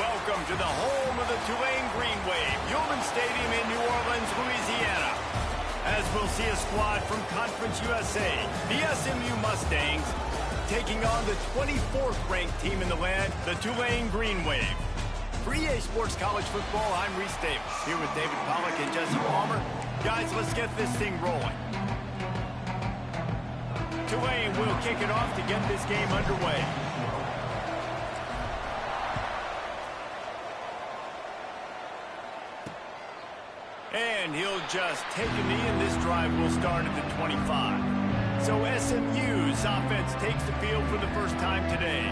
Welcome to the home of the Tulane Green Wave, Human Stadium in New Orleans, Louisiana. As we'll see a squad from Conference USA, the SMU Mustangs, taking on the 24th ranked team in the land, the Tulane Green Wave. For EA Sports College Football, I'm Reese Davis, here with David Pollack and Jesse Palmer. Guys, let's get this thing rolling. Tulane will kick it off to get this game underway. And he'll just take a knee, and this drive will start at the 25. So SMU's offense takes the field for the first time today.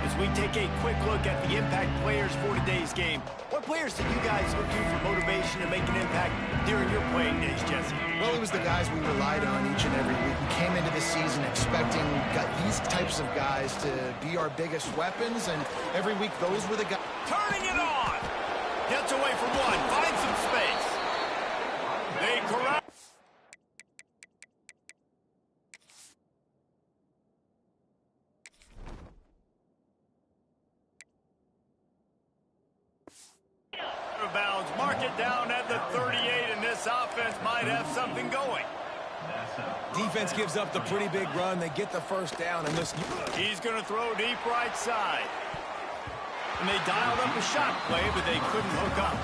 As we take a quick look at the impact players for today's game, what players did you guys look to for motivation to make an impact during your playing days, Jesse? Well, it was the guys we relied on each and every week. We came into the season expecting these types of guys to be our biggest weapons, and every week those were the guys. Turning it on! Gets away from one, finds some space. They corral. Bounds, mark it down at the 38, and this offense might have something going. Defense gives up the pretty big run. They get the first down, and listen. He's going to throw deep right side. And they dialed up a shot play, but they couldn't hook up.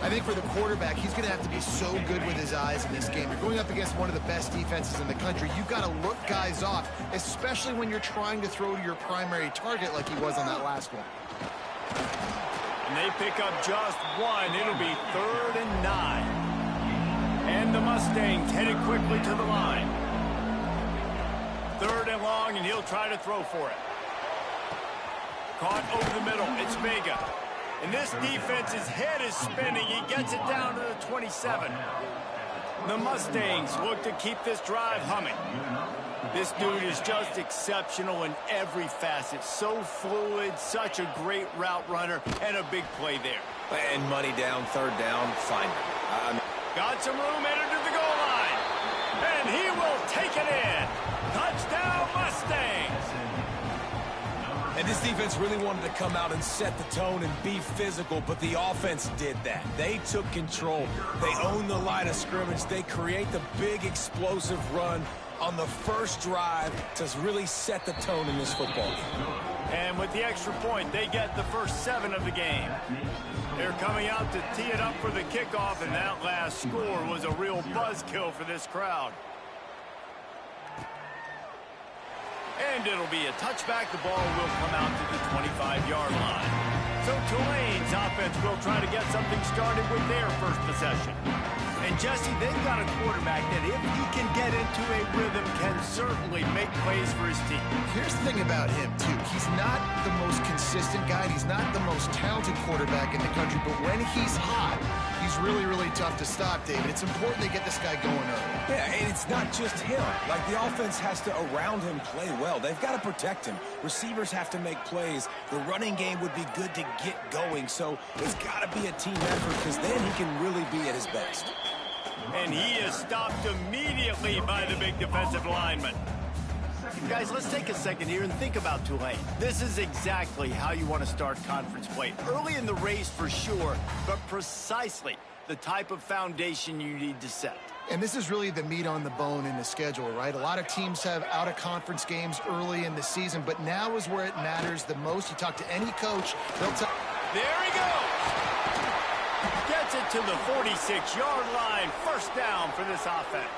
I think for the quarterback, he's going to have to be so good with his eyes in this game. You're going up against one of the best defenses in the country. You've got to look guys off, especially when you're trying to throw to your primary target like he was on that last one. And they pick up just one. It'll be 3rd and 9. And the Mustangs headed quickly to the line. 3rd and long, and he'll try to throw for it. Caught over the middle. It's Vega. And this defense's head is spinning. He gets it down to the 27. The Mustangs look to keep this drive humming. This dude is just exceptional in every facet. So fluid, such a great route runner, and a big play there. And money down, 3rd down, fine. Got some room headed to the goal line. And he will take it in. Touchdown, Mustangs. And this defense really wanted to come out and set the tone and be physical, but the offense did that. They took control. They owned the line of scrimmage. They create the big explosive run on the first drive to really set the tone in this football game. And with the extra point, they get the first 7 of the game. They're coming out to tee it up for the kickoff, and that last score was a real buzzkill for this crowd. And it'll be a touchback. The ball will come out to the 25-yard line. So Tulane's offense will try to get something started with their first possession. And Jesse, they've got a quarterback that if he can get into a rhythm can certainly make plays for his team. Here's the thing about him, too. He's not the most consistent guy. He's not the most talented quarterback in the country. But when he's hot, he's really, really tough to stop, David. It's important they get this guy going early. Yeah, and it's not just him. Like, the offense has to, around him, play well. They've got to protect him. Receivers have to make plays. The running game would be good to get going. So it's got to be a team effort because then he can really be at his best. And he is stopped immediately by the big defensive lineman. Guys, let's take a second here and think about Tulane. This is exactly how you want to start conference play. Early in the race for sure, but precisely the type of foundation you need to set. And this is really the meat on the bone in the schedule, right? A lot of teams have out-of-conference games early in the season, but now is where it matters the most. You talk to any coach, they'll tell... There he goes! Gets it to the 46-yard line. First down for this offense.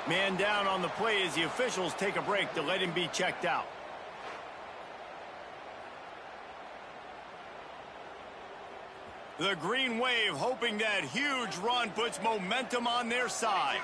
Man down on the play as the officials take a break to let him be checked out. The Green Wave hoping that huge run puts momentum on their side.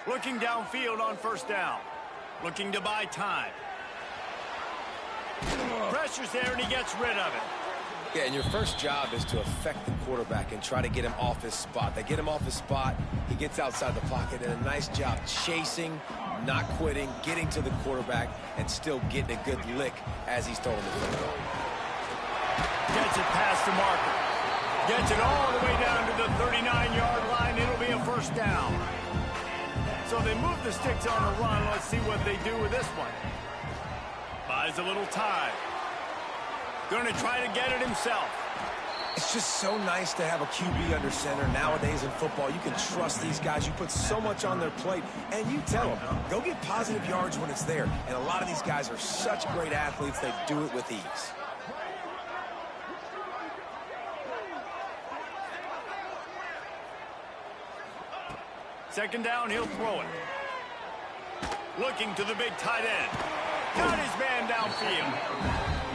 Looking downfield on first down. Looking to buy time. Pressure's there, and he gets rid of it. Yeah, and your first job is to affect the quarterback and try to get him off his spot. They get him off his spot, he gets outside the pocket, and a nice job chasing, not quitting, getting to the quarterback, and still getting a good lick as he's throwing the football. Gets it past the marker. Gets it all the way down to the 39-yard line. It'll be a first down. So they move the sticks on the run. Let's see what they do with this one. Buys a little time. Going to try to get it himself. It's just so nice to have a QB under center. Nowadays in football, you can trust these guys. You put so much on their plate, and you tell them, go get positive yards when it's there. And a lot of these guys are such great athletes, they do it with ease. Second down, he'll throw it. Looking to the big tight end. Got his man downfield.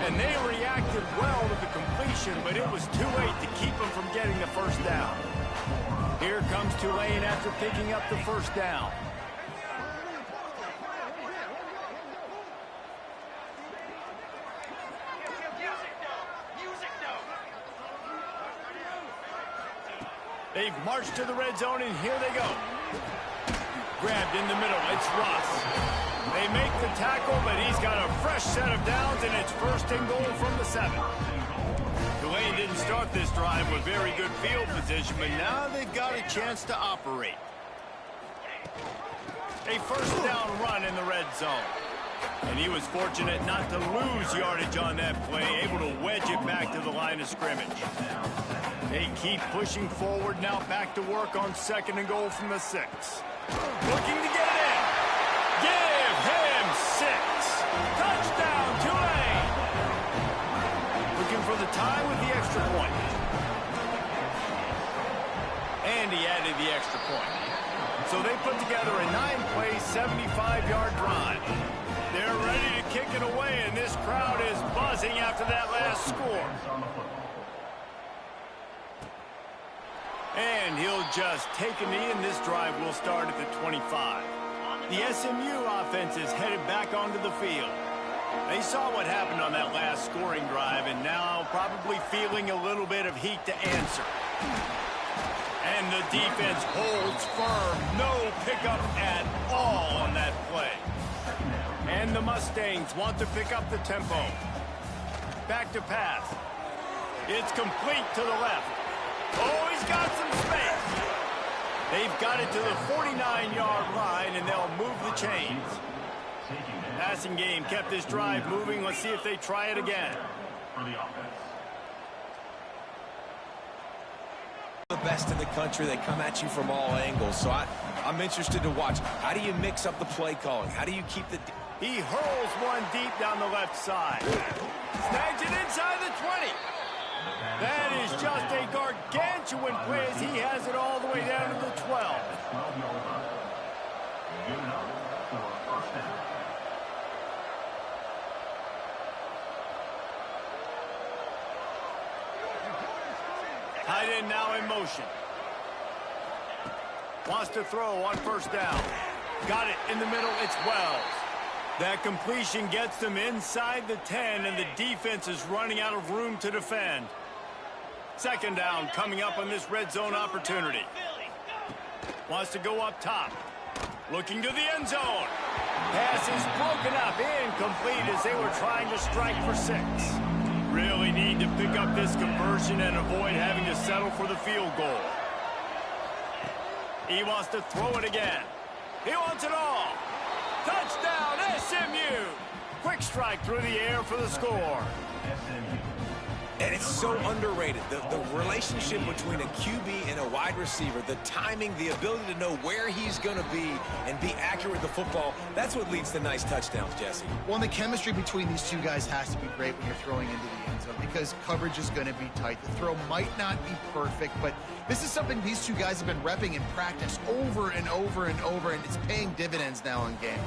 And they reacted well to the completion, but it was too late to keep him from getting the first down. Here comes Tulane after picking up the first down. They've marched to the red zone, and here they go. Grabbed in the middle. It's Ross. They make the tackle, but he's got a fresh set of downs, and it's first and goal from the 7. Tulane didn't start this drive with very good field position, but now they've got a chance to operate. A first down run in the red zone. And he was fortunate not to lose yardage on that play, able to wedge it back to the line of scrimmage. They keep pushing forward now, back to work on second and goal from the 6. Looking to get it in. Give him 6. Touchdown, Tulane. Looking for the tie with the extra point. And he added the extra point. So they put together a 9-play, 75-yard drive. They're ready to kick it away, and this crowd is buzzing after that last score. And he'll just take a knee, and this drive will start at the 25. The SMU offense is headed back onto the field. They saw what happened on that last scoring drive, and now probably feeling a little bit of heat to answer. And the defense holds firm. No pickup at all on that play. And the Mustangs want to pick up the tempo. Back to pass. It's complete to the left. Oh, he's got some space. They've got it to the 49-yard line, and they'll move the chains. Passing game kept this drive moving. Let's see if they try it again. The best in the country, they come at you from all angles, so I'm interested to watch. How do you mix up the play calling? How do you keep the... He hurls one deep down the left side. Snags it inside the 20. That is just a gargantuan play as he has it all the way down to the 12. Tight end now in motion. Wants to throw on first down. Got it in the middle. It's Wells. That completion gets them inside the 10, and the defense is running out of room to defend. Second down coming up on this red zone opportunity. Wants to go up top. Looking to the end zone. Pass is broken up, incomplete as they were trying to strike for 6. Really need to pick up this conversion and avoid having to settle for the field goal. He wants to throw it again. He wants it all. Touchdown, SMU! Quick strike through the air for the score. And it's so underrated. The relationship between a QB and a wide receiver, the timing, the ability to know where he's going to be and be accurate with the football, that's what leads to nice touchdowns, Jesse. Well, and the chemistry between these two guys has to be great when you're throwing into the end zone because coverage is going to be tight. The throw might not be perfect, but this is something these two guys have been repping in practice over and over and over, and it's paying dividends now in game.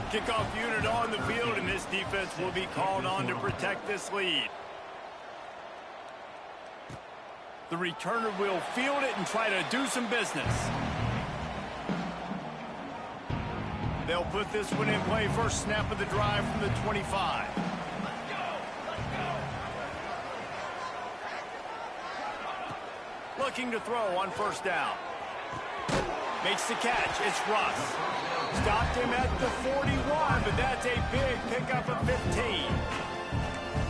Kickoff unit on the field, and this defense will be called on to protect this lead. The returner will field it and try to do some business. They'll put this one in play. First snap of the drive from the 25. Looking to throw on first down. Makes the catch. It's Russ. Stopped him at the 41, but that's a big pickup of 15.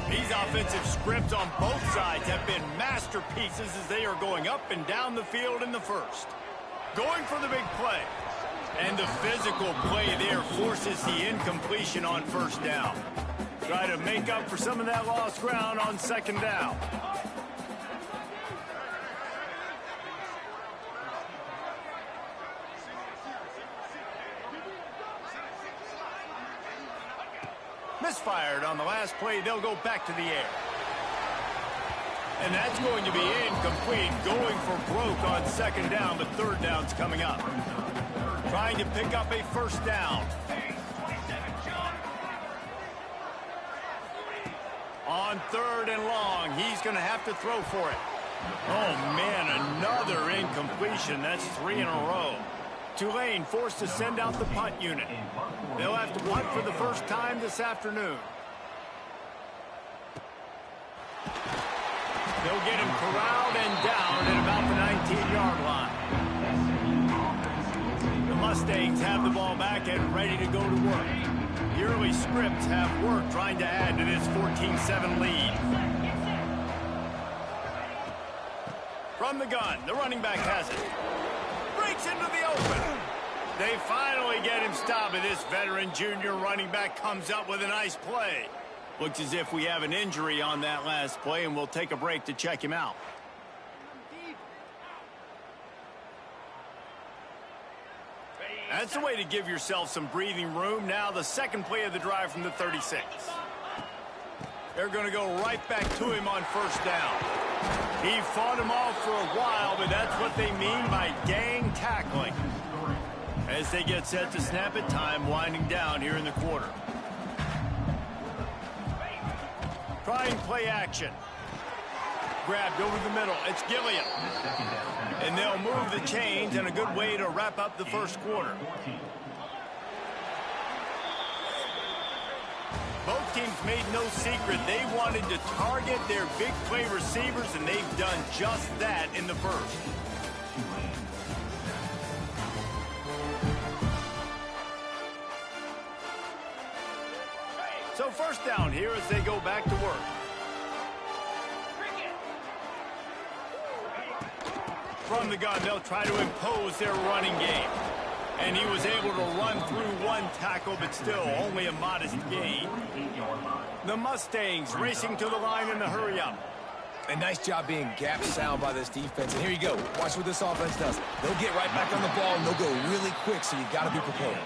These offensive scripts on both sides have been masterpieces as they are going up and down the field in the first. Going for the big play. And the physical play there forces the incompletion on first down. Try to make up for some of that lost ground on second down. Misfired on the last play. They'll go back to the air. And that's going to be incomplete. Going for broke on second down, but third down's coming up. Trying to pick up a first down. On third and long, he's going to have to throw for it. Oh, man, another incompletion. That's 3 in a row. Tulane forced to send out the punt unit. They'll have to punt for the first time this afternoon. They'll get him corralled and down at about the 19-yard line. The Mustangs have the ball back and ready to go to work. The early scripts have worked trying to add to this 14-7 lead. From the gun, the running back has it. Breaks into the open. They finally get him stopped, and this veteran junior running back comes up with a nice play. Looks as if we have an injury on that last play, and we'll take a break to check him out. That's the way to give yourself some breathing room. Now the second play of the drive from the 36. They're going to go right back to him on first down. He fought him off for a while, but that's what they mean by gang tackling. As they get set to snap it, time winding down here in the quarter. Trying play action. Grabbed over the middle. It's Gilliam. And they'll move the chains, and a good way to wrap up the first quarter. Both teams made no secret they wanted to target their big play receivers, and they've done just that in the first. So first down here as they go back to work. From the gun, they'll try to impose their running game. And he was able to run through one tackle, but still only a modest gain. The Mustangs racing to the line in the hurry-up. A nice job being gap sound by this defense. And here you go. Watch what this offense does. They'll get right back on the ball, and they'll go really quick, so you got to be prepared.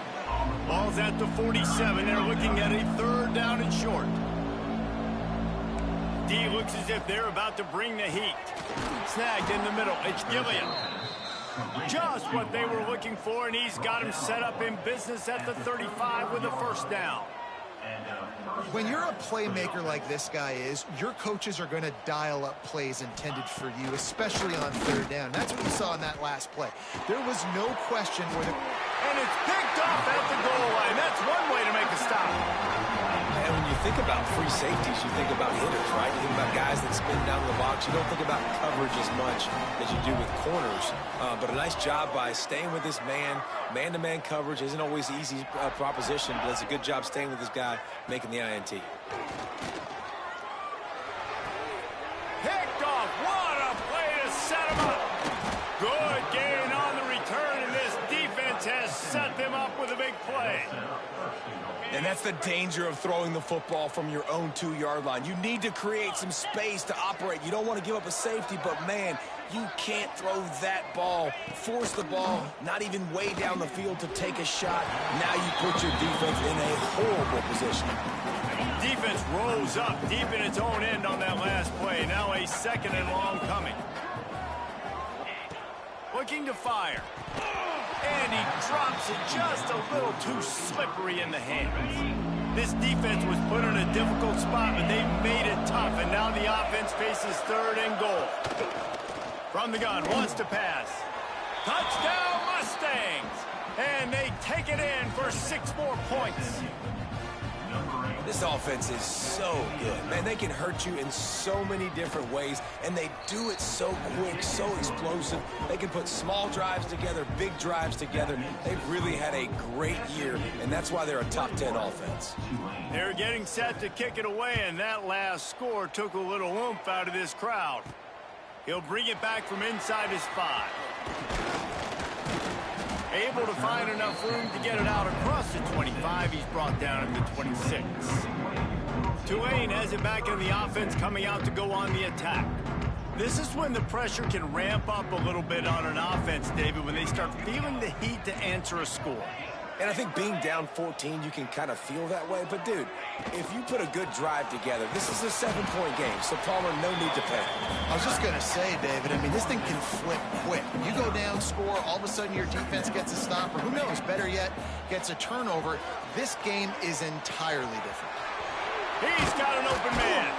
Ball's at the 47. They're looking at a third down and short. D looks as if they're about to bring the heat. Snagged in the middle. It's Gilliam. Just what they were looking for, and he's got him set up in business at the 35 with a first down. When you're a playmaker like this guy is, your coaches are going to dial up plays intended for you, especially on third down. That's what we saw in that last play. There was no question where the... And it's picked off at the goal line. That's one way to make a stop. And when you think about free safeties, you think about hitters, right? You think about guys that spin down the box. You don't think about coverage as much as you do with corners. But a nice job by staying with this man. Man-to-man coverage isn't always an easy proposition, but it's a good job staying with this guy, making the INT. Picked off. What a play to set him up. Good gain on the return, and this defense has set them up with a big play. And that's the danger of throwing the football from your own 2-yard line. You need to create some space to operate. You don't want to give up a safety, but, man, you can't throw that ball, force the ball, not even way down the field to take a shot. Now you put your defense in a horrible position. Defense rose up deep in its own end on that last play. Now a second and long coming. Looking to fire. And he drops it just a little too slippery in the hands. This defense was put in a difficult spot, but they made it tough, and now the offense faces third and goal. From the gun, wants to pass. Touchdown Mustangs! And they take it in for 6 more points. This offense is so good. Man, they can hurt you in so many different ways, and they do it so quick, so explosive. They can put small drives together, big drives together. They've really had a great year, and that's why they're a top 10 offense. They're getting set to kick it away, and that last score took a little oomph out of this crowd. He'll bring it back from inside his 5. Able to find enough room to get it out across the 25. He's brought down in the 26. Tulane has it back in the offense, coming out to go on the attack. This is when the pressure can ramp up a little bit on an offense, David, when they start feeling the heat to answer a score. And I think being down 14, you can kind of feel that way. But, dude, if you put a good drive together, this is a 7-point game. So, Palmer, no need to panic. I was just going to say, David, I mean, this thing can flip quick. You go down, score, all of a sudden your defense gets a stop, or who knows, better yet, gets a turnover. This game is entirely different. He's got an open man.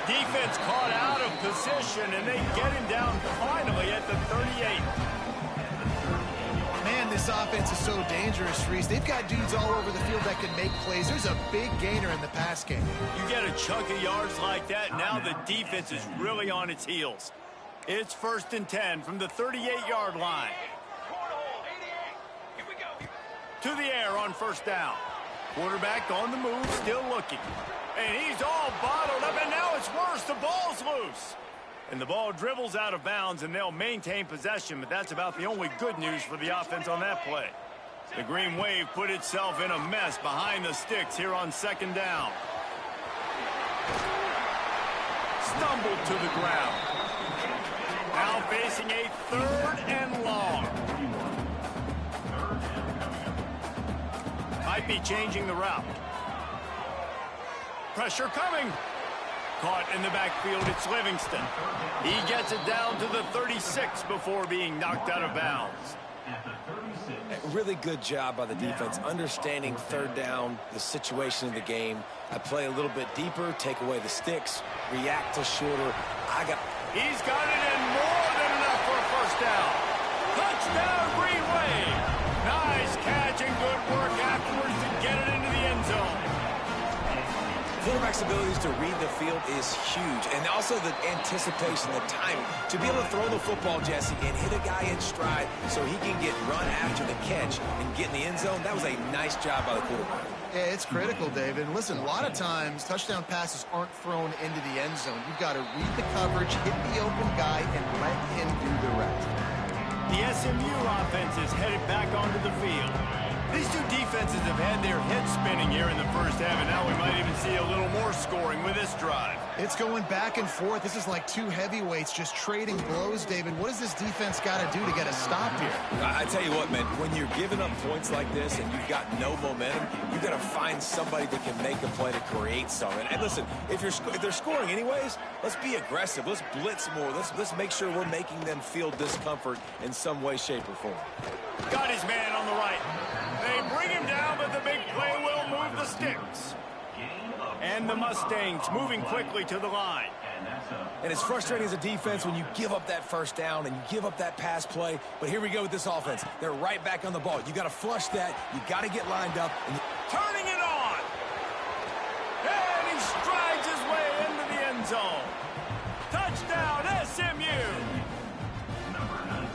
Defense caught out of position, and they get him down finally at the 38. Man, this offense is so dangerous, Reese. They've got dudes all over the field that can make plays. There's a big gainer in the pass game. You get a chunk of yards like that, now the defense is really on its heels. It's 1st and 10 from the 38-yard line. To the air on 1st down. Quarterback on the move, still looking. And he's all bottled up, and now it's worse. The ball's loose. And the ball dribbles out of bounds, and they'll maintain possession, but that's about the only good news for the offense on that play. The Green Wave put itself in a mess behind the sticks here on 2nd down. Stumbled to the ground. Now facing a 3rd and long. Might be changing the route. Pressure coming. Caught in the backfield, it's Livingston. He gets it down to the 36 before being knocked out of bounds. Really good job by the defense, understanding 3rd down, the situation of the game. I play a little bit deeper, take away the sticks, react to shorter. He's got it in more than enough for a 1st down. Touchdown, Green Wave. Nice catch and good work afterwards to get it into the end zone. Quarterback's abilities to read the field is huge, and also the anticipation, the timing. To be able to throw the football, Jesse, and hit a guy in stride so he can get run after the catch and get in the end zone, that was a nice job by the quarterback. Yeah, it's critical, David. And listen, a lot of times touchdown passes aren't thrown into the end zone. You've got to read the coverage, hit the open guy, and let him do the rest. The SMU offense is headed back onto the field. These two defenses have had their heads spinning here in the 1st half, and now we might even see a little more scoring with this drive. It's going back and forth. This is like two heavyweights just trading blows, David. What does this defense got to do to get a stop here? I tell you what, man, when you're giving up points like this and you've got no momentum, you've got to find somebody that can make a play to create something. And listen, if they're scoring anyways, let's be aggressive. Let's blitz more. Let's make sure we're making them feel discomfort in some way, shape, or form. Got his man on the right. They bring him down, but the big play will move the sticks. And the Mustangs moving quickly to the line. And it's frustrating as a defense when you give up that 1st down and you give up that pass play. But here we go with this offense. They're right back on the ball. You got to flush that. You got to get lined up. And turning it on. And he strides his way into the end zone. Touchdown, SMU.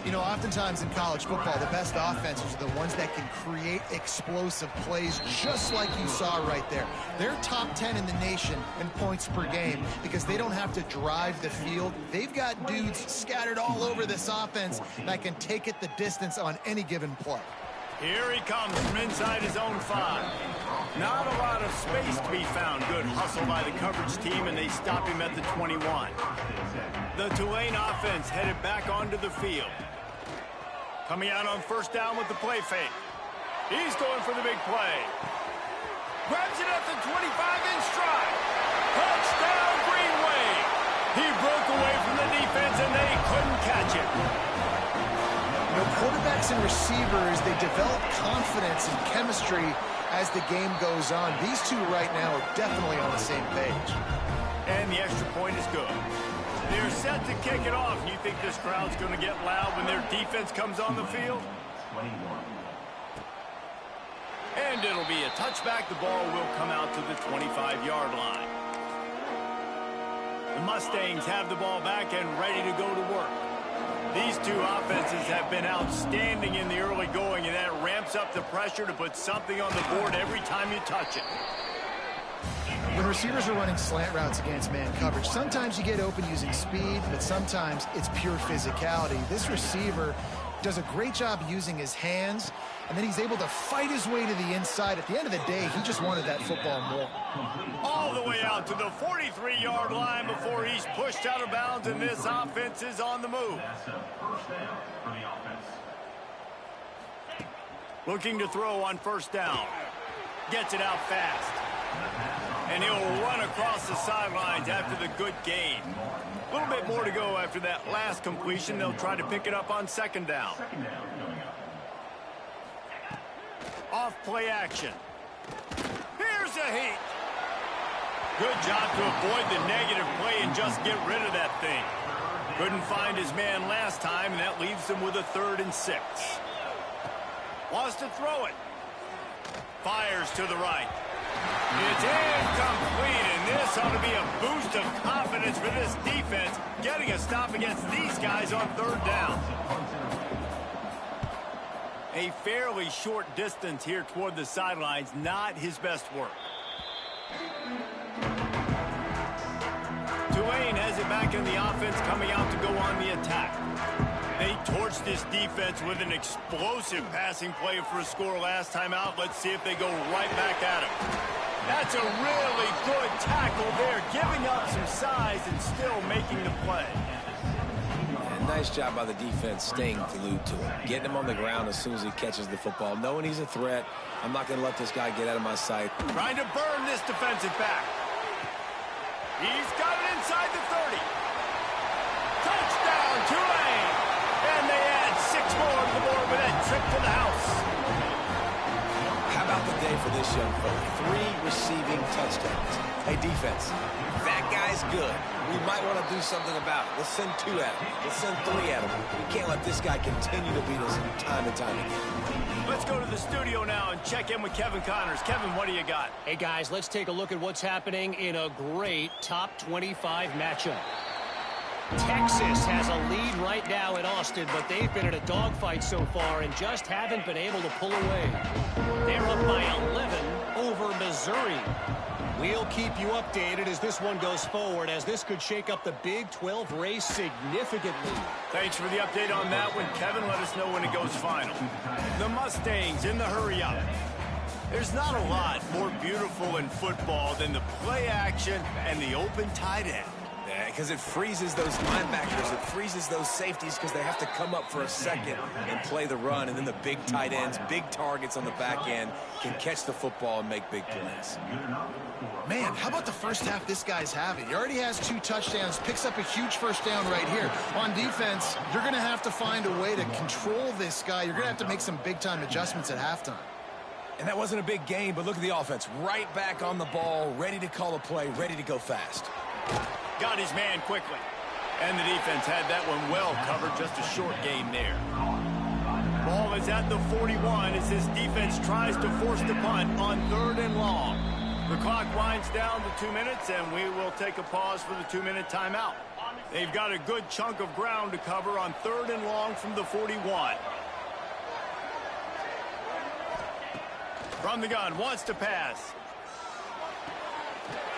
You know, oftentimes in college football, the best offenses are the ones that can create explosive plays, just like you saw right there. They're top 10 in the nation in points per game because they don't have to drive the field. They've got dudes scattered all over this offense that can take it the distance on any given play. Here he comes from inside his own 5. Not a lot of space to be found. Good hustle by the coverage team, and they stop him at the 21. The Tulane offense headed back onto the field. Coming out on 1st down with the play fake. He's going for the big play. Grabs it at the 25 in stride. Touchdown, Green Wave. He broke away from the defense, and they couldn't catch it. You know, quarterbacks and receivers, they develop confidence and chemistry as the game goes on. These two right now are definitely on the same page. And the extra point is good. They're set to kick it off. You think this crowd's going to get loud when their defense comes on the field? And it'll be a touchback. The ball will come out to the 25-yard line. The Mustangs have the ball back and ready to go to work. These two offenses have been outstanding in the early going, and that ramps up the pressure to put something on the board every time you touch it. When receivers are running slant routes against man coverage, sometimes you get open using speed, but sometimes it's pure physicality. This receiver does a great job using his hands, and then he's able to fight his way to the inside. At the end of the day, he just wanted that football more. All the way out to the 43-yard line before he's pushed out of bounds, and this offense is on the move. Looking to throw on first down. Gets it out fast. And he'll run across the sidelines after the good gain. A little bit more to go after that last completion. They'll try to pick it up on second down. Off play action. Here's a heat. Good job to avoid the negative play and just get rid of that thing. Couldn't find his man last time, and that leaves him with a 3rd and 6. Wants to throw it. Fires to the right. It's incomplete, and this ought to be a boost of confidence for this defense, getting a stop against these guys on 3rd down. A fairly short distance here toward the sidelines, not his best work. Tulane has it back in the offense, coming out to go on the attack. They torched this defense with an explosive passing play for a score last time out. Let's see if they go right back at him. That's a really good tackle there, giving up some size and still making the play. And nice job by the defense staying glued to him, getting him on the ground as soon as he catches the football, knowing he's a threat. I'm not going to let this guy get out of my sight. Trying to burn this defensive back. He's got it inside the 30. Touchdown, Tulane! And they add 6 more to the board with that trip to the house. How about the day for this young fella? 3 receiving touchdowns. Hey, defense, that guy's good. We might want to do something about it. Let's send 2 at him. Let's send 3 at him. We can't let this guy continue to beat us time and time again. Let's go to the studio now and check in with Kevin Connors. Kevin, what do you got? Hey, guys, let's take a look at what's happening in a great top 25 matchup. Texas has a lead right now in Austin, but they've been in a dogfight so far and just haven't been able to pull away. They're up by 11 over Missouri. We'll keep you updated as this one goes forward, as this could shake up the Big 12 race significantly. Thanks for the update on that one, Kevin. Let us know when it goes final. The Mustangs in the hurry-up. There's not a lot more beautiful in football than the play action and the open tight end. Because it freezes those linebackers. It freezes those safeties because they have to come up for a second and play the run. And then the big tight ends, big targets on the back end can catch the football and make big plays. Man, how about the first half this guy's having? He already has 2 touchdowns, picks up a huge first down right here. On defense, you're going to have to find a way to control this guy. You're going to have to make some big-time adjustments at halftime. And that wasn't a big game, but look at the offense. Right back on the ball, ready to call a play, ready to go fast. Got his man quickly. And the defense had that one well covered. Just a short game there. Ball is at the 41 as this defense tries to force the punt on 3rd and long. The clock winds down to 2 minutes, and we will take a pause for the 2-minute timeout. They've got a good chunk of ground to cover on 3rd and long from the 41. From the gun, wants to pass.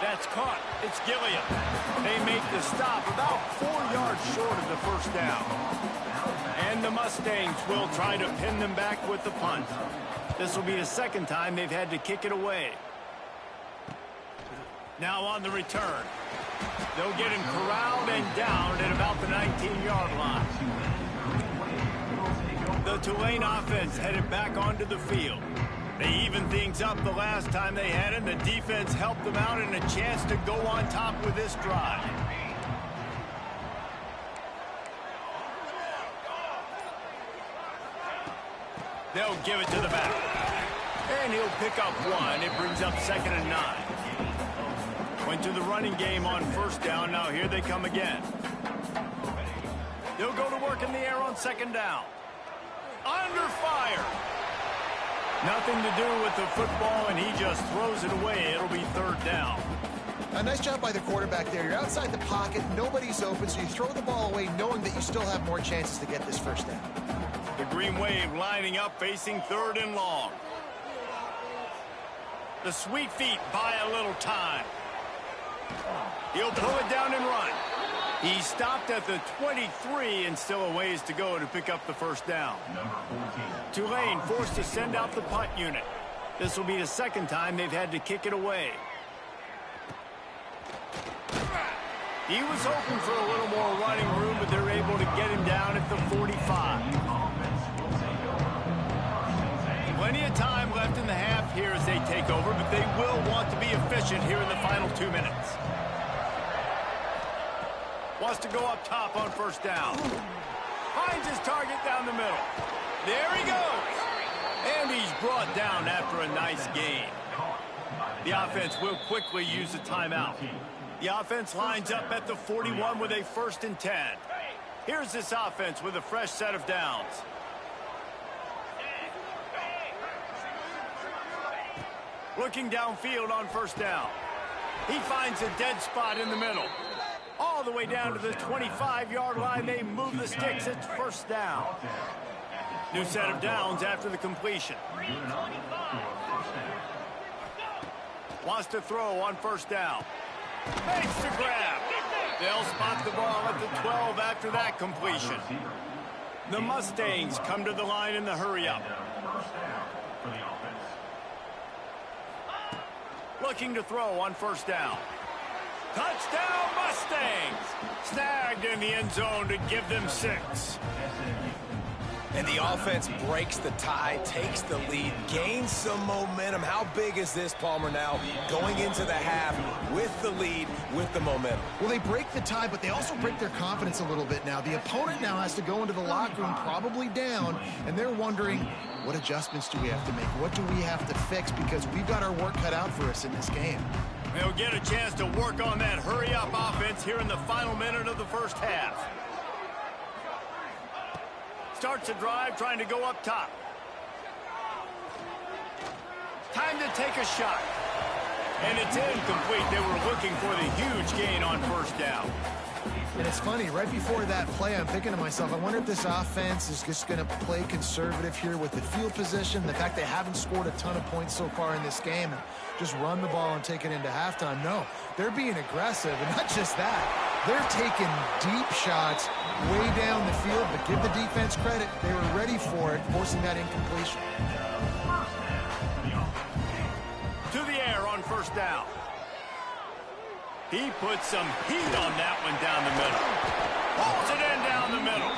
That's caught. It's Gilliam. They make the stop about 4 yards short of the first down. And the Mustangs will try to pin them back with the punt. This will be the 2nd time they've had to kick it away. Now on the return. They'll get him corralled and down at about the 19-yard line. The Tulane offense headed back onto the field. They evened things up the last time they had it. The defense helped them out and a chance to go on top with this drive. They'll give it to the back. And he'll pick up 1. It brings up 2nd and 9. Went to the running game on first down. Now here they come again. They'll go to work in the air on second down. Under fire. Nothing to do with the football, and he just throws it away. It'll be third down. A nice job by the quarterback there. You're outside the pocket, nobody's open, so you throw the ball away knowing that you still have more chances to get this first down. The Green Wave lining up, facing third and long. The Sweet Feet buy a little time. He'll pull it down and run. He stopped at the 23 and still a ways to go to pick up the first down. Tulane forced to send out the punt unit. This will be the second time they've had to kick it away. He was hoping for a little more running room, but they're able to get him down at the 45. Plenty of time left in the half here as they take over, but they will want to be efficient here in the final 2 minutes. Wants to go up top on first down. Finds his target down the middle. There he goes. And he's brought down after a nice gain. The offense will quickly use a timeout. The offense lines up at the 41 with a 1st and 10. Here's this offense with a fresh set of downs. Looking downfield on first down. He finds a dead spot in the middle. All the way down to the 25-yard line, they move the sticks. It's first down. New set of downs after the completion. Wants to throw on first down. Makes the grab. They'll spot the ball at the 12 after that completion. The Mustangs come to the line in the hurry-up. Looking to throw on first down. Touchdown Mustangs! Snagged in the end zone to give them 6. And the offense breaks the tie, takes the lead, gains some momentum. How big is this, Palmer, now going into the half with the lead, with the momentum? Well, they break the tie, but they also break their confidence a little bit now. The opponent now has to go into the locker room probably down, and they're wondering, what adjustments do we have to make? What do we have to fix? Because we've got our work cut out for us in this game. They'll get a chance to work on that hurry-up offense here in the final minute of the first half. Starts a drive trying to go up top. Time to take a shot. And it's incomplete. They were looking for the huge gain on first down. And it's funny, right before that play, I'm thinking to myself, I wonder if this offense is just going to play conservative here with the field position, the fact they haven't scored a ton of points so far in this game, and just run the ball and take it into halftime. No, they're being aggressive, and not just that. They're taking deep shots way down the field, but give the defense credit. They were ready for it, forcing that incompletion. To the air on first down. He puts some heat on that one down the middle. Pulls it in down the middle.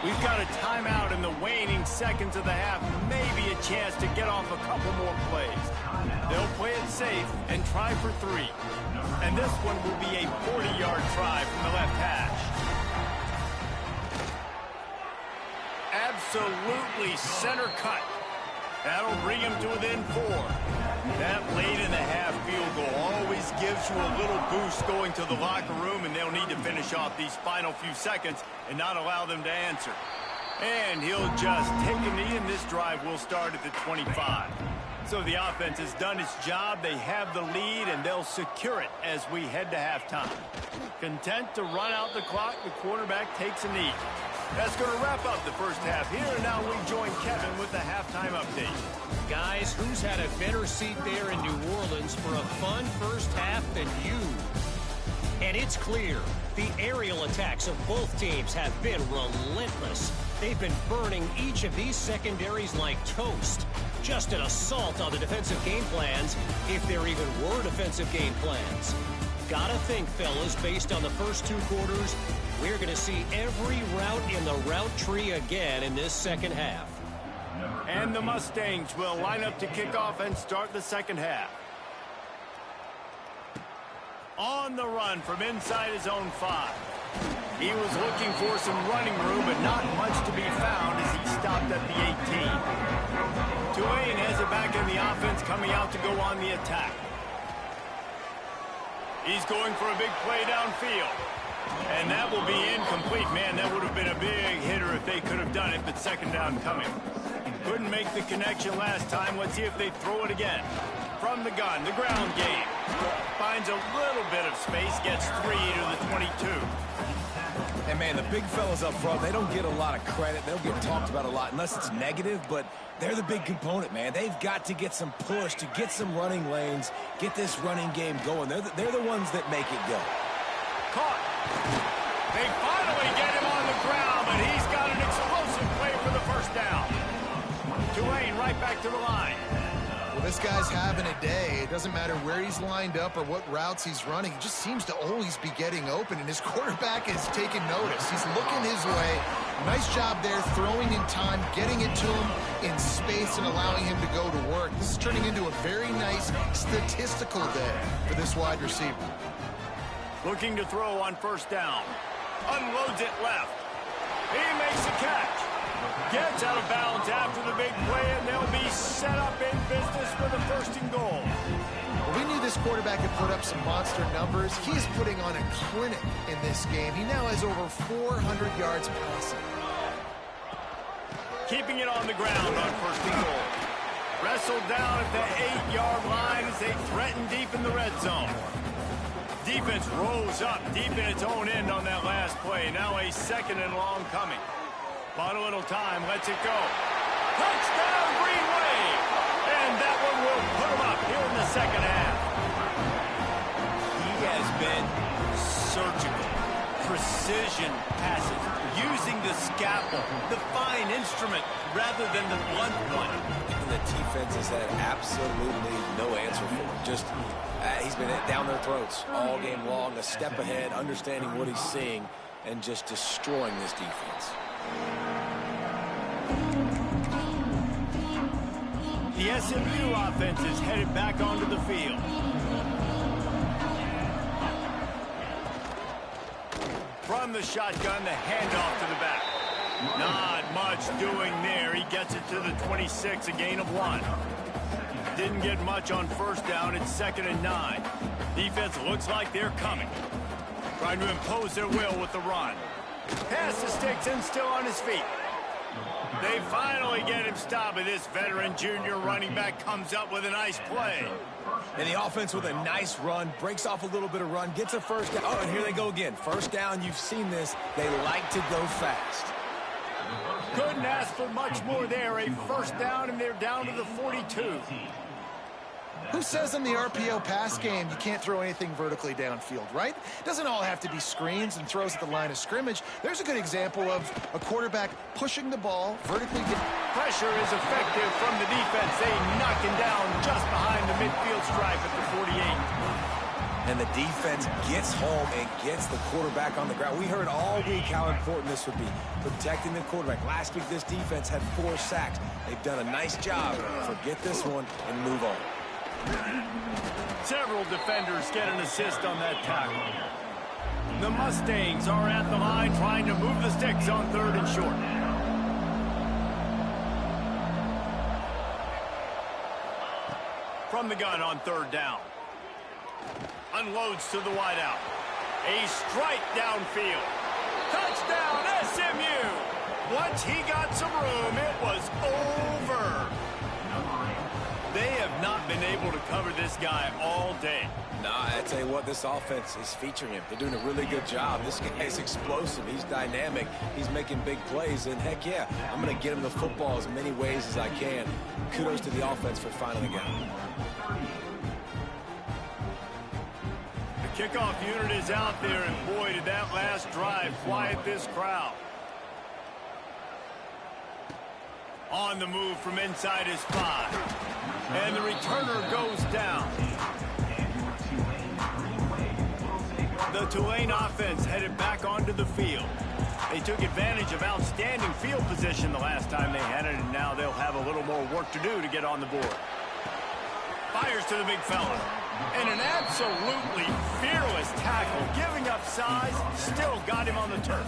We've got a timeout in the waning seconds of the half. Maybe a chance to get off a couple more plays. They'll play it safe and try for 3. And this one will be a 40-yard try from the left hash. Absolutely center cut. That'll bring him to within 4. That late in the half field goal always gives you a little boost going to the locker room, and they'll need to finish off these final few seconds and not allow them to answer. And he'll just take a knee, and this drive will start at the 25. So the offense has done its job. They have the lead, and they'll secure it as we head to halftime. Content to run out the clock, the quarterback takes a knee. That's going to wrap up the first half here, and now we join Kevin with the halftime update. Guys, who's had a better seat there in New Orleans for a fun first half than you? And it's clear, the aerial attacks of both teams have been relentless. They've been burning each of these secondaries like toast. Just an assault on the defensive game plans, if there even were defensive game plans. Gotta think, fellas, based on the first 2 quarters, we're going to see every route in the route tree again in this second half. And the Mustangs will line up to kick off and start the second half. On the run from inside his own 5. He was looking for some running room, but not much to be found as he stopped at the 18. Tulane has it back in the offense, coming out to go on the attack. He's going for a big play downfield. And that will be incomplete. Man, that would have been a big hitter if they could have done it, but second down coming. Couldn't make the connection last time. Let's see if they throw it again. From the gun, the ground game. Finds a little bit of space, gets 3 to the 22. And, man, the big fellas up front, they don't get a lot of credit. They don't get talked about a lot unless it's negative, but they're the big component, man. They've got to get some push, to get some running lanes, get this running game going. They're the ones that make it go. Caught. They finally get him on the ground, but he's got an explosive play for the first down. Tulane right back to the line. Well, this guy's having a day. It doesn't matter where he's lined up or what routes he's running. He just seems to always be getting open, and his quarterback is taking notice. He's looking his way. Nice job there, throwing in time, getting it to him in space and allowing him to go to work. This is turning into a very nice statistical day for this wide receiver. Looking to throw on first down. Unloads it left. He makes a catch. Gets out of bounds after the big play, and they'll be set up in business for the first and goal. Well, we knew this quarterback could put up some monster numbers. He's putting on a clinic in this game. He now has over 400 yards passing. Keeping it on the ground on first and goal. Wrestled down at the 8-yard line as they threaten deep in the red zone. Defense rolls up deep in its own end on that last play. Now a second and long coming. Bought a little time, lets it go. Touchdown, Green Wave! And that one will put him up here in the second half. He has been surgical. Precision passes, using the scalpel, the fine instrument, rather than the blunt one. And the defense has had absolutely no answer for him. Just, he's been down their throats all game long, a step ahead, understanding what he's seeing, and just destroying this defense. The SMU offense is headed back onto the field. From the shotgun, the handoff to the back. Not much doing there. He gets it to the 26, a gain of 1. Didn't get much on first down. It's 2nd and 9. Defense looks like they're coming. Trying to impose their will with the run. Pass the sticks and still on his feet. They finally get him stopped, and this veteran junior running back comes up with a nice play. And the offense with a nice run, breaks off a little bit of run, gets a first down. Oh, and here they go again. First down, you've seen this. They like to go fast. Couldn't ask for much more there. A first down, and they're down to the 42. Who says in the RPO pass game you can't throw anything vertically downfield, right? It doesn't all have to be screens and throws at the line of scrimmage. There's a good example of a quarterback pushing the ball vertically. Pressure is effective from the defense. They knock him down just behind the midfield stripe at the 48. And the defense gets home and gets the quarterback on the ground. We heard all week how important this would be, protecting the quarterback. Last week, this defense had 4 sacks. They've done a nice job. Forget this one and move on. Several defenders get an assist on that tackle. The Mustangs are at the line trying to move the sticks on 3rd and short. From the gun on 3rd down. Unloads to the wideout. A strike downfield. Touchdown, SMU! Once he got some room, it was over. They have not been able to cover this guy all day. Nah, I tell you what, this offense is featuring him. They're doing a really good job. This guy's explosive. He's dynamic. He's making big plays. And, heck, yeah, I'm going to get him the football as many ways as I can. Kudos to the offense for finally getting him. The kickoff unit is out there, and, boy, did that last drive quiet this crowd. On the move from inside his 5. And the returner goes down. The Tulane offense headed back onto the field. They took advantage of outstanding field position the last time they had it, and now they'll have a little more work to do to get on the board. Fires to the big fella. And an absolutely fearless tackle, giving up size, still got him on the turf.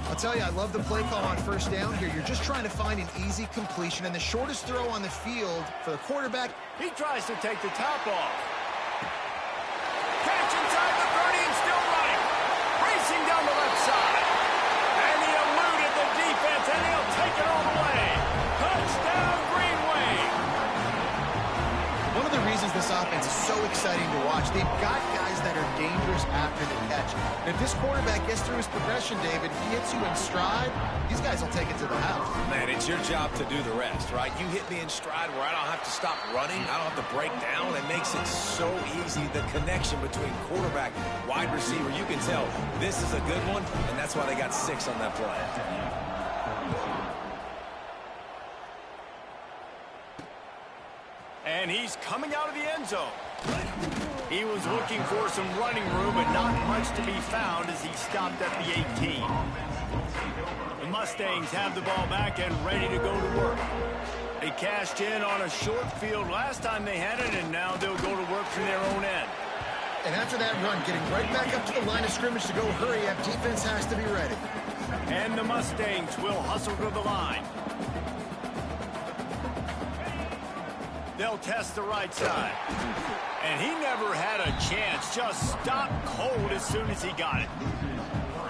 I'll tell you, I love the play call on first down here. You're just trying to find an easy completion, and the shortest throw on the field for the quarterback. He tries to take the top off. Catch inside the 30 and still running. reasons this offense is so exciting to watch. They've got guys that are dangerous after the catch. And if this quarterback gets through his progression, David, he hits you in stride, these guys will take it to the house. Man, it's your job to do the rest, right? You hit me in stride where I don't have to stop running. I don't have to break down. It makes it so easy. The connection between quarterback, wide receiver, you can tell this is a good one, and that's why they got 6 on that play. And he's coming out of the end zone. He was looking for some running room, but not much to be found as he stopped at the 18. The Mustangs have the ball back and ready to go to work. They cashed in on a short field last time they had it, and now they'll go to work from their own end. And after that run, getting right back up to the line of scrimmage to go hurry up, defense has to be ready. And the Mustangs will hustle to the line. They'll test the right side. And he never had a chance. Just stopped cold as soon as he got it.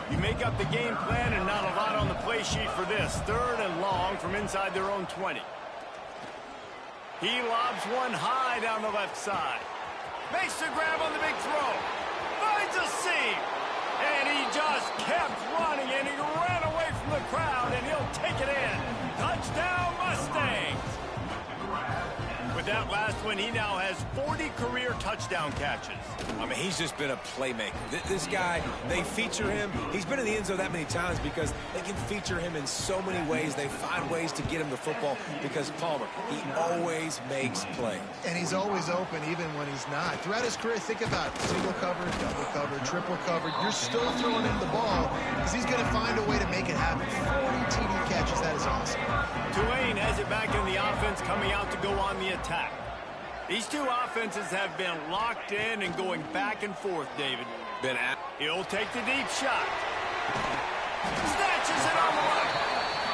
You make up the game plan and not a lot on the play sheet for this. 3rd and long from inside their own 20. He lobs one high down the left side. Makes the grab on the big throw. Finds a seam. And he just kept running, and he ran away from the crowd, and he'll take it in. Touchdown, Mustangs. With that last one, he now has 40 career touchdown catches. I mean, he's just been a playmaker. This guy, they feature him. He's been in the end zone that many times because they can feature him in so many ways. They find ways to get him the football because Palmer, he always makes plays. And he's always open even when he's not. Throughout his career, think about single cover, double cover, triple cover. You're still throwing him the ball because he's going to find a way to make it happen. 40 TD catches, that is awesome. Tulane has it back in the offense, coming out to go on the attack. These two offenses have been locked in and going back and forth, David. He'll take the deep shot. Snatches it on the line.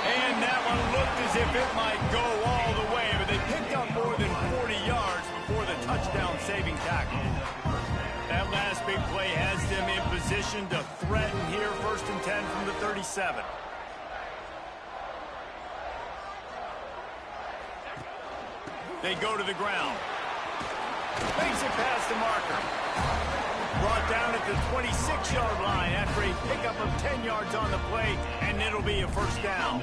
And that one looked as if it might go all the way, but they picked up more than 40 yards before the touchdown-saving tackle. That last big play has them in position to threaten here, 1st and 10 from the 37. They go to the ground. Makes it past the marker. Brought down at the 26-yard line after a pickup of 10 yards on the play, and it'll be a 1st down.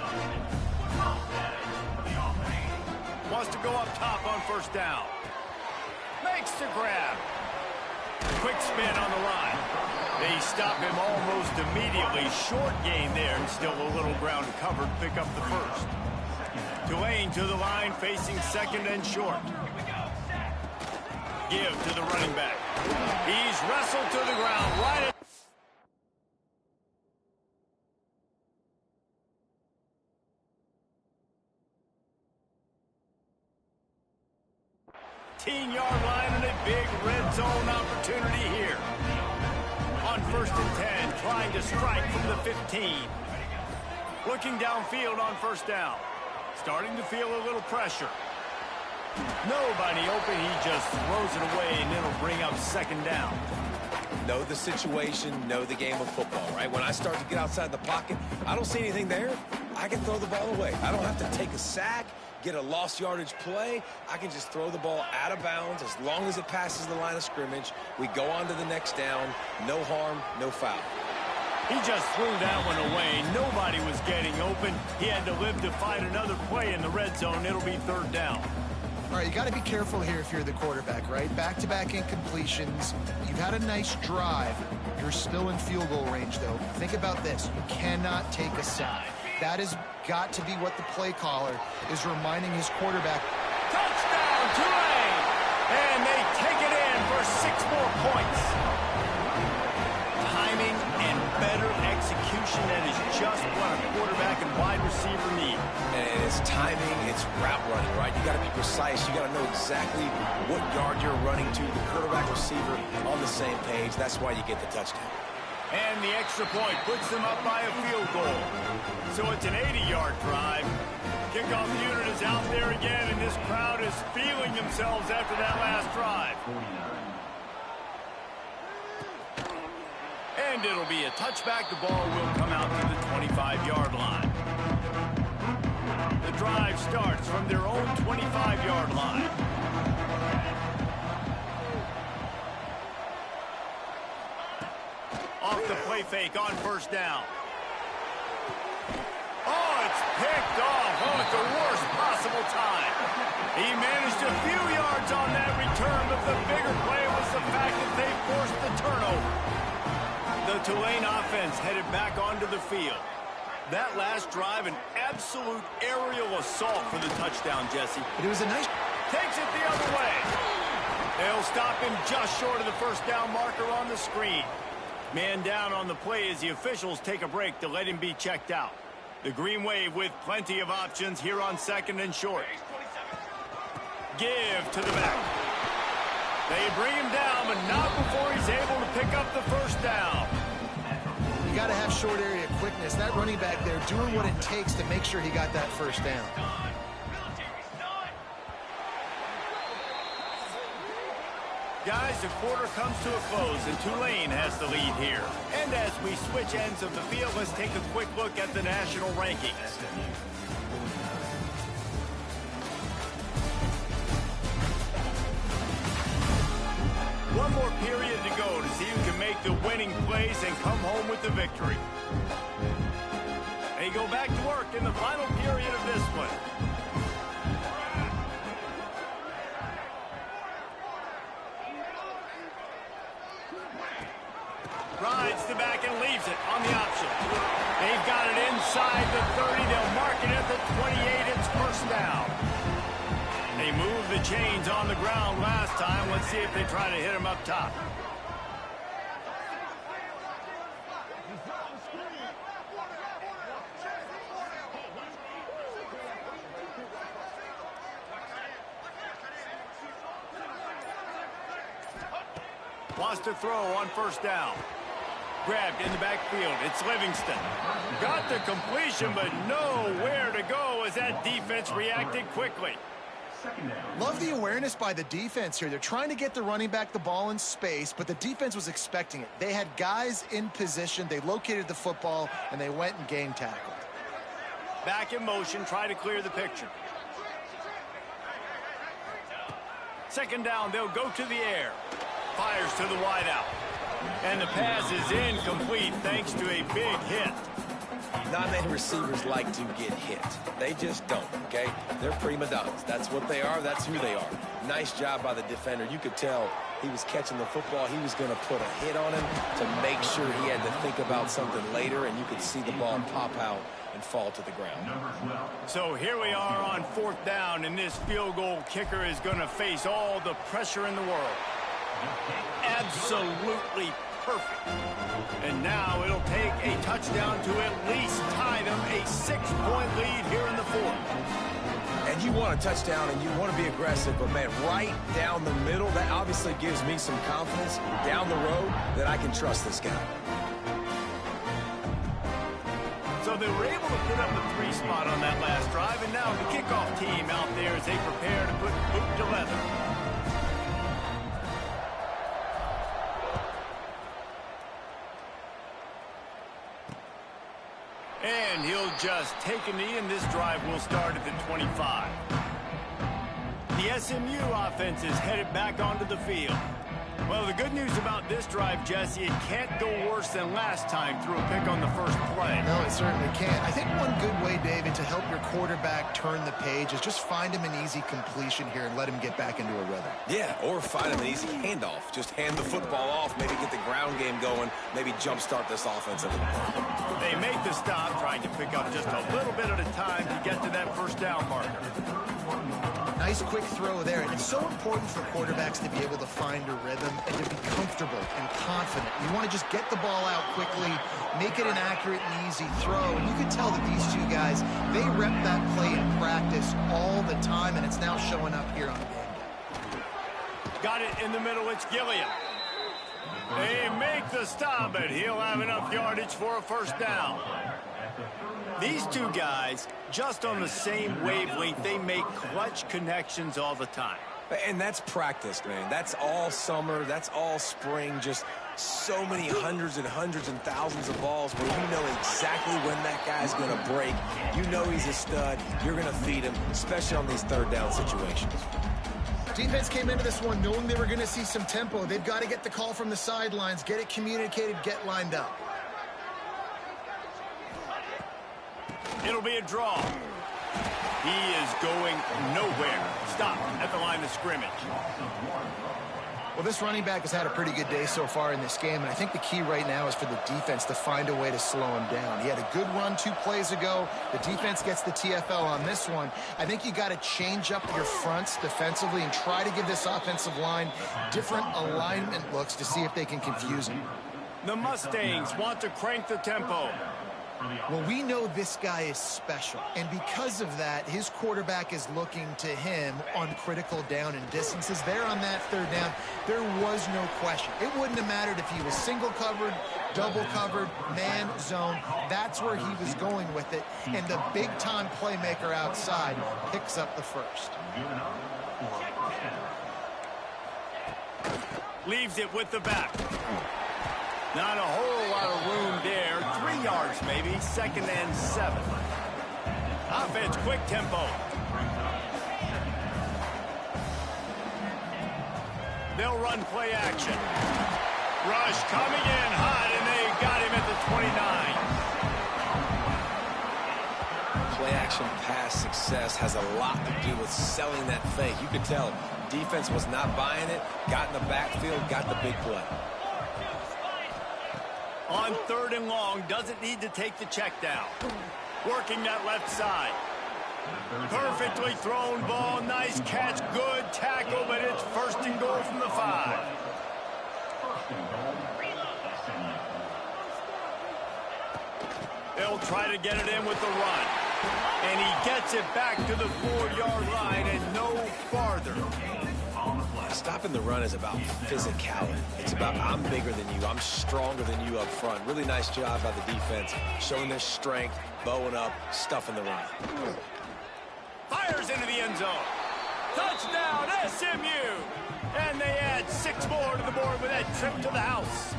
Wants to go up top on 1st down. Makes the grab. Quick spin on the line. They stop him almost immediately. Short gain there, and still a little ground covered. Pick up the 1st. Tulane to the line, facing 2nd and short. Give to the running back. He's wrestled to the ground right at 15-yard line and a big red zone opportunity here. On 1st and 10, trying to strike from the 15. Looking downfield on 1st down. Starting to feel a little pressure. Nobody open, he just throws it away, and it'll bring up 2nd down. Know the situation, know the game of football, right? When I start to get outside the pocket, I don't see anything there, I can throw the ball away. I don't have to take a sack, get a lost yardage play. I can just throw the ball out of bounds as long as it passes the line of scrimmage. We go on to the next down. No harm, no foul. He just threw that one away. Nobody was getting open. He had to live to fight another play in the red zone. It'll be 3rd down. All right, you got to be careful here if you're the quarterback, right? Back-to-back incompletions. You've had a nice drive. You're still in field goal range, though. Think about this. You cannot take a sack. That has got to be what the play caller is reminding his quarterback. Touchdown, Tulane! And they take it in for 6 more points. Timing and better execution, that is just what a quarterback and wide receiver need. And it's timing, it's route running, right? You got to be precise. You got to know exactly what yard you're running to. The quarterback receiver on the same page. That's why you get the touchdown. And the extra point puts them up by a field goal. So it's an 80-yard drive. Kickoff unit is out there again, and this crowd is feeling themselves after that last drive. And it'll be a touchback. The ball will come out to the 25-yard line. The drive starts from their own 25-yard line. off the play fake on first down. Oh, it's picked off. Oh, at the worst possible time. He managed a few yards on that return, but the bigger play was the fact that they forced the turnover. The Tulane offense headed back onto the field. That last drive, an absolute aerial assault for the touchdown, Jesse. But it was a nice... Takes it the other way. They'll stop him just short of the first down marker on the screen. Man down on the play as the officials take a break to let him be checked out. The Green Wave with plenty of options here on second and short. Give to the back. They bring him down, but not before he's able to pick up the first down. You got to have short area quickness. That running back there doing what it takes to make sure he got that first down. Guys, the quarter comes to a close, and Tulane has the lead here. And as we switch ends of the field, let's take a quick look at the national rankings. One more period to go to see who can make the winning plays and come home with the victory. They go back to work in the final period of this one. Rides the back and leaves it on the option. They've got it inside the 30. They'll mark it at the 28. It's first down. They moved the chains on the ground last time. Let's see if they try to hit him up top. Wants to throw on first down. Grabbed in the backfield. It's Livingston. Got the completion, but nowhere to go as that defense reacted quickly. Love the awareness by the defense here. They're trying to get the running back the ball in space, but the defense was expecting it. They had guys in position. They located the football, and they went and game tackled. Back in motion, try to clear the picture. Second down, they'll go to the air. Fires to the wideout. And the pass is incomplete thanks to a big hit. Not many receivers like to get hit. They just don't, okay? They're prima donnas. That's what they are. That's who they are. Nice job by the defender. You could tell he was catching the football. He was going to put a hit on him to make sure he had to think about something later, and you could see the ball pop out and fall to the ground. So here we are on fourth down, and this field goal kicker is going to face all the pressure in the world. Absolutely perfect. And now it'll take a touchdown to at least tie them a 6-point lead here in the fourth. And you want a touchdown and you want to be aggressive, but man, right down the middle, that obviously gives me some confidence down the road that I can trust this guy. So they were able to put up a 3 spot on that last drive, and now the kickoff team out there as they prepare to put boot to leather. And he'll just take a knee, and this drive will start at the 25. The SMU offense is headed back onto the field. Well, the good news about this drive, Jesse, it can't go worse than last time through a pick on the first play. No, it certainly can't. I think one good way, David, to help your quarterback turn the page is just find him an easy completion here and let him get back into a rhythm. Yeah, or find him an easy handoff. Just hand the football off, maybe get the ground game going, maybe jumpstart this offensive. They make the stop, trying to pick up just a little bit at a time to get to that first down marker. Nice quick throw there. And it's so important for quarterbacks to be able to find a rhythm and to be comfortable and confident. You want to just get the ball out quickly, make it an accurate and easy throw. And you can tell that these two guys, they rep that play in practice all the time, and it's now showing up here on game day. Got it in the middle. It's Gilliam. They make the stop, but he'll have enough yardage for a first down. These two guys, just on the same wavelength, they make clutch connections all the time. And that's practice, man. That's all summer. That's all spring. Just so many hundreds and thousands of balls where you know exactly when that guy's going to break. You know he's a stud. You're going to feed him, especially on these third down situations. Defense came into this one knowing they were going to see some tempo. They've got to get the call from the sidelines, get it communicated, get lined up. It'll be a draw. He is going nowhere. Stop at the line of scrimmage. Well, this running back has had a pretty good day so far in this game, and I think the key right now is for the defense to find a way to slow him down. He had a good run 2 plays ago. The defense gets the TFL on this one. I think you got to change up your fronts defensively and try to give this offensive line different alignment looks to see if they can confuse him. The Mustangs want to crank the tempo. Well, we know this guy is special, and because of that, his quarterback is looking to him on critical down and distances. There on that 3rd down, there was no question. It wouldn't have mattered if he was single covered, double covered, man, zone. That's where he was going with it, and the big-time playmaker outside picks up the first. Leaves it with the back. Not a whole lot of room there. 3 yards maybe. 2nd and 7. Offense, quick tempo. They'll run play action. Rush coming in hot, and they got him at the 29. Play action pass success has a lot to do with selling that fake. You could tell defense was not buying it, got in the backfield, got the big play. On 3rd and long, doesn't need to take the check down. Working that left side. Perfectly thrown ball, nice catch, good tackle, but it's 1st and goal from the 5. They'll try to get it in with the run. And he gets it back to the 4-yard line and no farther. Stopping the run is about physicality. It's about I'm bigger than you, I'm stronger than you up front. Really nice job by the defense, showing their strength, bowing up, stuffing the run. Fires into the end zone. Touchdown, SMU! And they add 6 more to the board with that trip to the house.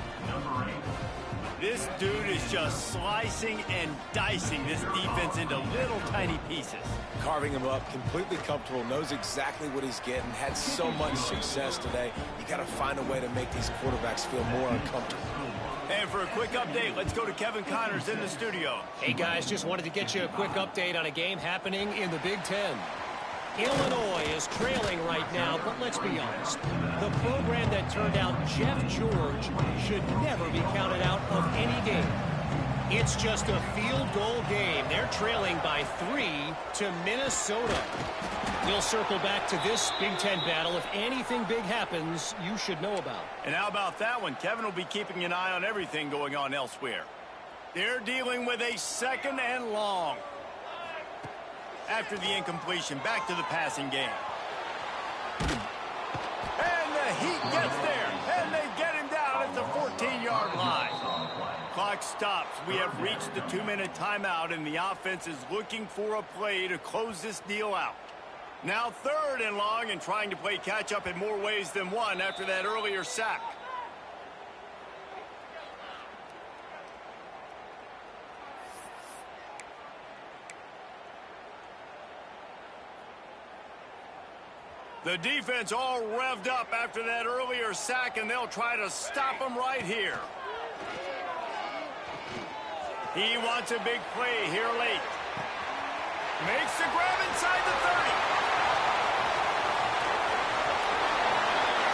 This dude is just slicing and dicing this defense into little tiny pieces. Carving him up, completely comfortable, knows exactly what he's getting, had so much success today. You got to find a way to make these quarterbacks feel more uncomfortable. And for a quick update, let's go to Kevin Connors in the studio. Hey, guys, just wanted to get you a quick update on a game happening in the Big Ten. Illinois is trailing right now, but let's be honest. The program that turned out Jeff George should never be counted out of any game. It's just a field goal game. They're trailing by 3 to Minnesota. We'll circle back to this Big Ten battle. If anything big happens, you should know about. And how about that one? Kevin will be keeping an eye on everything going on elsewhere. They're dealing with a 2nd and long. After the incompletion, back to the passing game. And the Heat gets there, and they get him down at the 14-yard line. Clock stops. We have reached the 2-minute timeout, and the offense is looking for a play to close this deal out. Now 3rd and long, and trying to play catch-up in more ways than one after that earlier sack. The defense all revved up after that earlier sack, and they'll try to stop him right here. He wants a big play here late. Makes the grab inside the 30.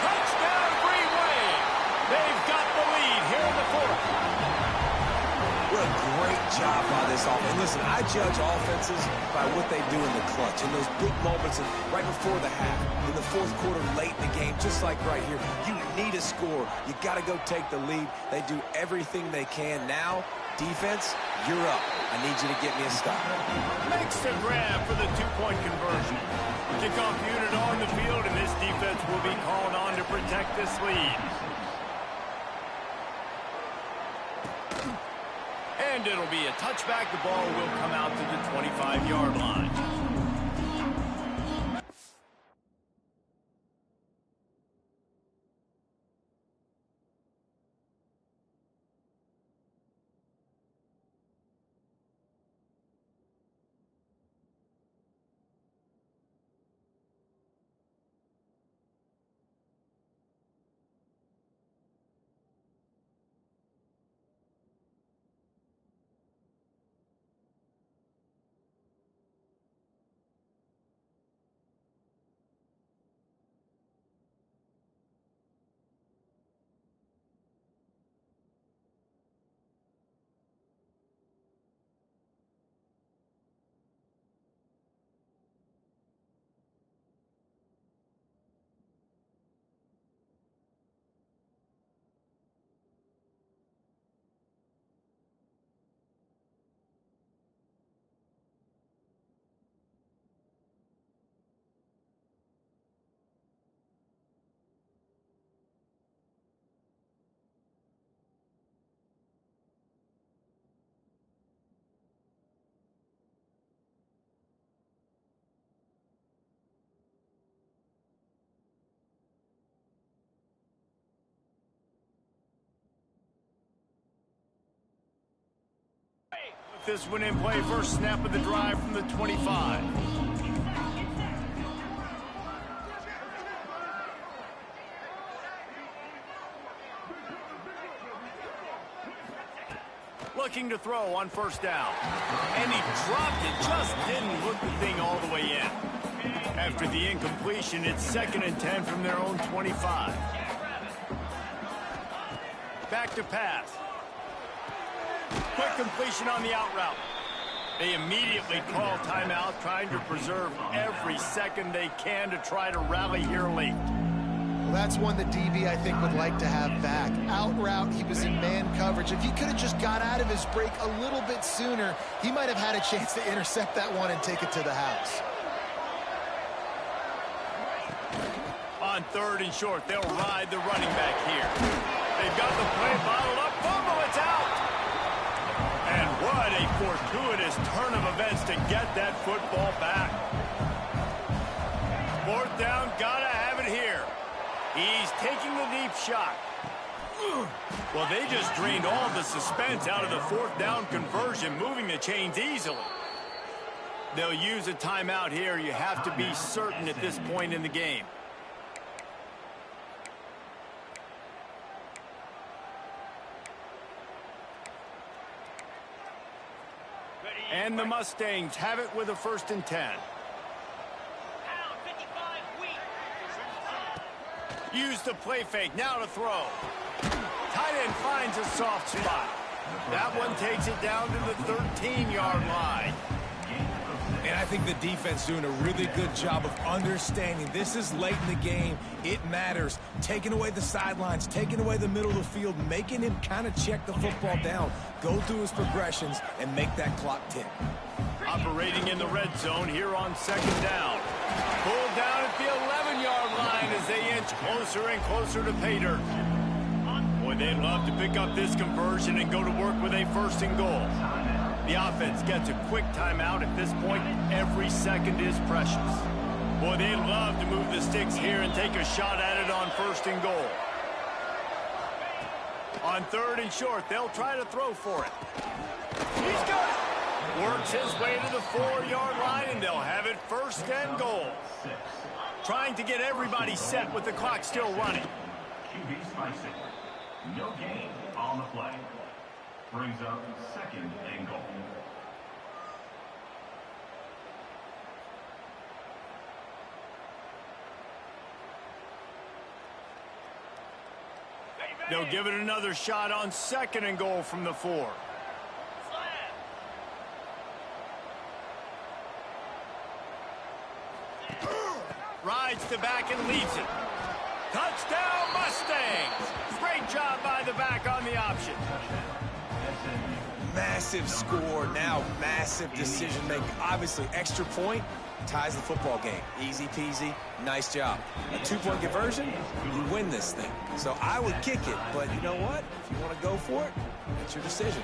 Touchdown, Green Wave. They've got the lead here in the 4th. What a great job by this offense. And listen, I judge offenses by what they do in the clutch, in those big moments and right before the half, in the 4th quarter, late in the game, just like right here. You need a score. You got to go take the lead. They do everything they can. Now, defense, you're up. I need you to get me a stop. Makes the grab for the 2-point conversion. Kickoff unit on the field, and this defense will be called on to protect this lead. And it'll be a touchback. The ball will come out to the 25-yard line. this one in play. First snap of the drive from the 25. Looking to throw on first down. And he dropped it. Just didn't hook the thing all the way in. After the incompletion, it's 2nd and 10 from their own 25. Back to pass. Quick completion on the out route. They immediately call timeout, trying to preserve every second they can to try to rally here late. Well, that's one the DB, I think, would like to have back. Out route, he was in man coverage. If he could have just got out of his break a little bit sooner, he might have had a chance to intercept that one and take it to the house. On 3rd and short, they'll ride the running back here. They've got the play bottled up. Fumble, it's out. And what a fortuitous turn of events to get that football back. 4th down, gotta have it here. He's taking the deep shot. Well, they just drained all the suspense out of the 4th down conversion, moving the chains easily. They'll use a timeout here. You have to be certain at this point in the game. And the Mustangs have it with a 1st and 10. Use the play fake, now to throw. Tight end finds a soft spot. That one takes it down to the 13-yard line. And I think the defense doing a really good job of understanding this is late in the game. It matters. Taking away the sidelines, taking away the middle of the field, making him kind of check the football down, go through his progressions, and make that clock tick. Operating in the red zone here on 2nd down. Pulled down at the 11-yard line as they inch closer and closer to pay dirt. Boy, they'd love to pick up this conversion and go to work with a 1st and goal. The offense gets a quick timeout. At this point, every second is precious. Boy, they'd love to move the sticks here and take a shot at it on 1st and goal. On 3rd and short, they'll try to throw for it. He's got it. Works his way to the 4-yard line, and they'll have it 1st and goal. Trying to get everybody set with the clock still running. QB spicing. No gain on the play. Brings up 2nd and goal. They'll give it another shot on 2nd and goal from the 4. Rides the back and leaves it. Touchdown, Mustangs! Great job by the back on the option. Massive score, now massive decision making. Obviously, extra point ties the football game. Easy peasy, nice job. A 2-point conversion, you win this thing. So I would kick it, but you know what? If you want to go for it, it's your decision.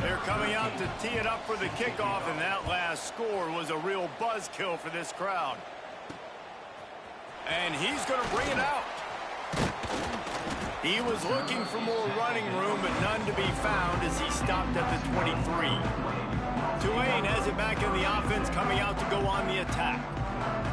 They're coming out to tee it up for the kickoff, and that last score was a real buzzkill for this crowd. And he's going to bring it out. He was looking for more running room, but none to be found as he stopped at the 23. Tulane has it back in the offense, coming out to go on the attack.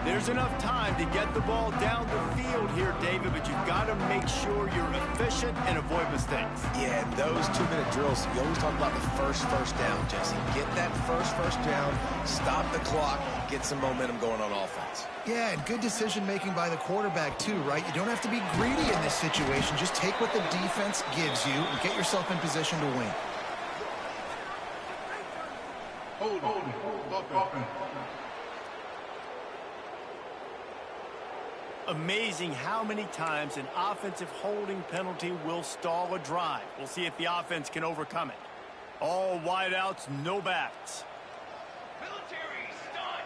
There's enough time to get the ball down the field here, David, but you've got to make sure you're efficient and avoid mistakes. Yeah, those 2-minute drills, you always talk about the first down, Jesse. Get that first down, stop the clock, get some momentum going on offense. Yeah, and good decision-making by the quarterback, too, right? You don't have to be greedy in this situation. Just take what the defense gives you and get yourself in position to win. Hold. Amazing how many times an offensive holding penalty will stall a drive. We'll see if the offense can overcome it. All wideouts, no backs. Military start.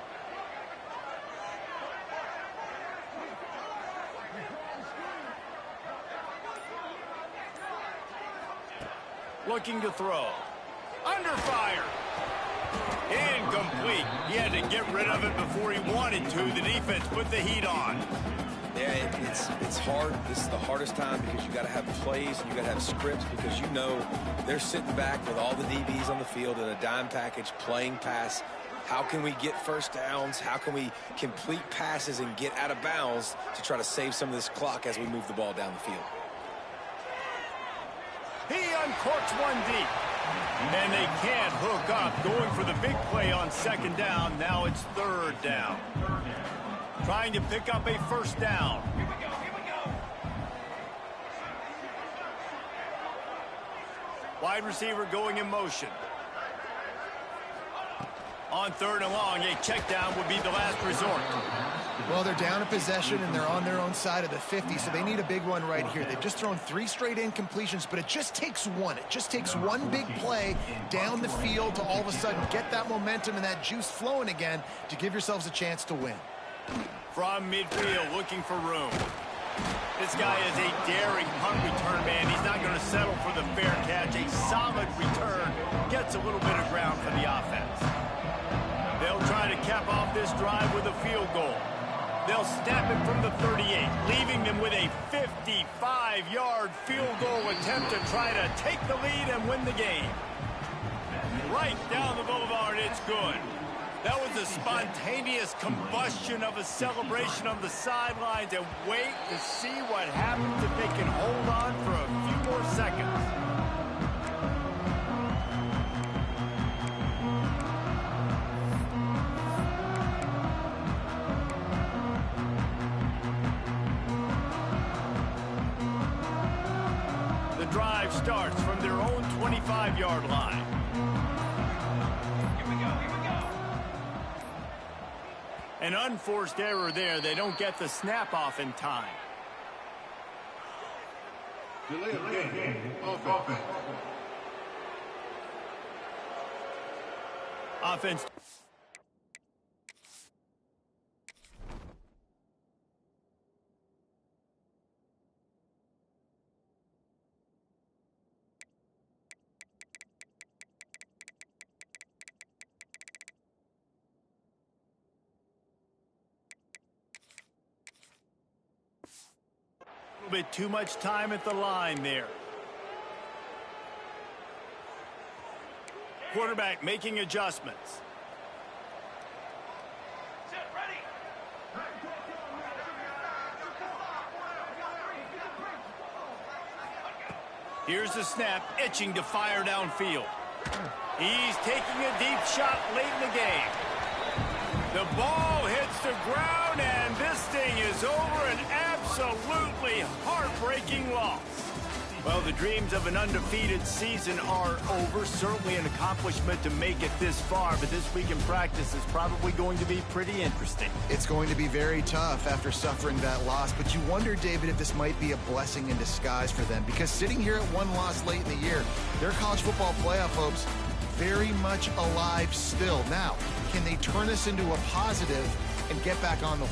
Looking to throw. Under fire. Incomplete. He had to get rid of it before he wanted to. The defense put the heat on. Yeah, it's hard. This is the hardest time because you got to have plays and you got to have scripts because you know they're sitting back with all the DBs on the field in a dime package playing pass. How can we get first downs? How can we complete passes and get out of bounds to try to save some of this clock as we move the ball down the field? He uncorks one deep. And they can't hook up. Going for the big play on second down. Now it's third down. Trying to pick up a first down. Wide receiver going in motion. On third and long, a check down would be the last resort. Well, they're down a possession, and they're on their own side of the 50, so they need a big one right here. They've just thrown 3 straight incompletions, but it just takes one. It just takes one big play down the field to all of a sudden get that momentum and that juice flowing again to give yourselves a chance to win. From midfield, looking for room. This guy is a daring punt return man. He's not going to settle for the fair catch. A solid return gets a little bit of ground for the offense. They'll try to cap off this drive with a field goal. They'll snap it from the 38, leaving them with a 55-yard field goal attempt to try to take the lead and win the game. Right down the boulevard, it's good. That was a spontaneous combustion of a celebration on the sidelines, and wait to see what happens if they can hold on for a few more seconds. The drive starts from their own 25-yard line. An unforced error there. They don't get the snap off in time. Delay of game. Offense. Offense. A little bit too much time at the line there. Quarterback making adjustments. Here's the snap, itching to fire downfield. He's taking a deep shot late in the game. The ball hits the ground, and this thing is over. An absolutely heartbreaking loss. Well, the dreams of an undefeated season are over. Certainly an accomplishment to make it this far, but this week in practice is probably going to be pretty interesting. It's going to be very tough after suffering that loss, but you wonder, David, if this might be a blessing in disguise for them, because sitting here at one loss late in the year, their college football playoff hopes very much alive still. Now, can they turn this into a positive and get back on the